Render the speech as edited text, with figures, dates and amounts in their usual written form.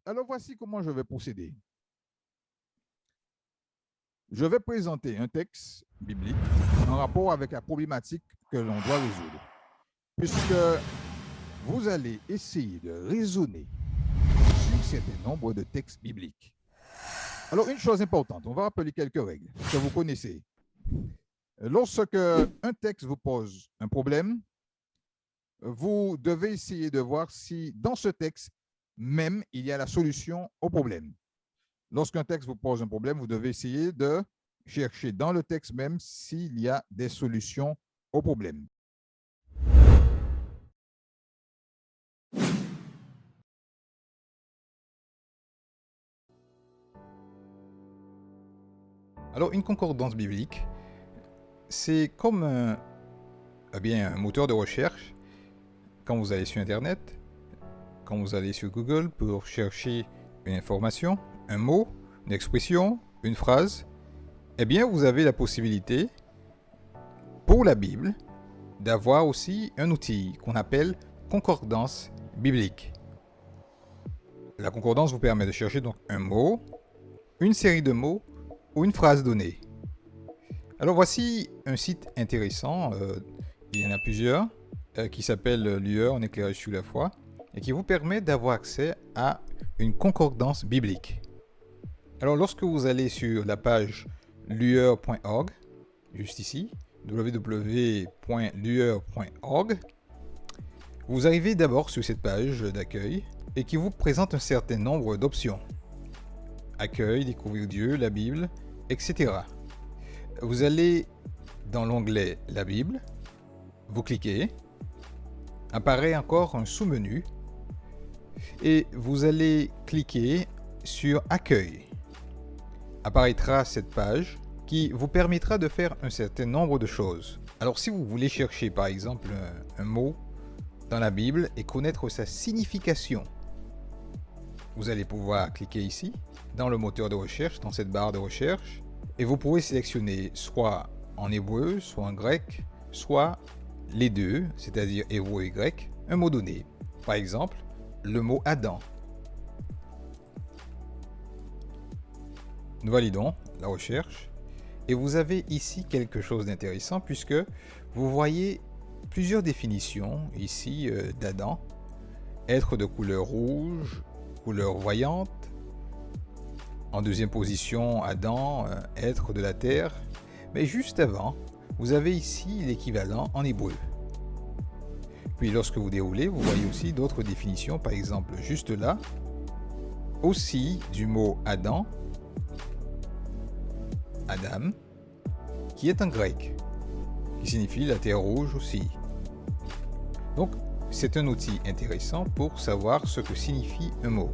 Alors voici comment je vais procéder. Je vais présenter un texte biblique en rapport avec la problématique que l'on doit résoudre. Puisque vous allez essayer de raisonner sur un certain nombre de textes bibliques. Alors, une chose importante, on va rappeler quelques règles que vous connaissez. Lorsque un texte vous pose un problème, vous devez essayer de voir si dans ce texte même, il y a la solution au problème. Lorsqu'un texte vous pose un problème, vous devez essayer de chercher dans le texte même s'il y a des solutions au problème. Alors, une concordance biblique, c'est comme un moteur de recherche. Quand vous allez sur Internet, quand vous allez sur Google pour chercher une information, un mot, une expression, une phrase, eh bien, vous avez la possibilité, pour la Bible, d'avoir aussi un outil qu'on appelle concordance biblique. La concordance vous permet de chercher donc un mot, une série de mots ou une phrase donnée. Alors voici un site intéressant, il y en a plusieurs, qui s'appelle Lueur en éclairage sur la foi, et qui vous permet d'avoir accès à une concordance biblique. Alors lorsque vous allez sur la page lueur.org, juste ici, www.lueur.org, vous arrivez d'abord sur cette page d'accueil et qui vous présente un certain nombre d'options. Accueil, découvrir Dieu, la Bible, etc. Vous allez dans l'onglet La Bible, vous cliquez, apparaît encore un sous-menu et vous allez cliquer sur Accueil. Apparaîtra cette page qui vous permettra de faire un certain nombre de choses. Alors si vous voulez chercher par exemple un mot dans la Bible et connaître sa signification, vous allez pouvoir cliquer ici, dans le moteur de recherche, dans cette barre de recherche, et vous pouvez sélectionner soit en hébreu, soit en grec, soit les deux, c'est-à-dire hébreu et grec, un mot donné. Par exemple, le mot Adam. Nous validons la recherche et vous avez ici quelque chose d'intéressant puisque vous voyez plusieurs définitions ici d'Adam. Être de couleur rouge, couleur voyante. En deuxième position, Adam, être de la terre. Mais juste avant, vous avez ici l'équivalent en hébreu. Puis lorsque vous déroulez, vous voyez aussi d'autres définitions, par exemple juste là, aussi du mot Adam, Adam, qui est en grec, qui signifie la terre rouge aussi. Donc, c'est un outil intéressant pour savoir ce que signifie un mot.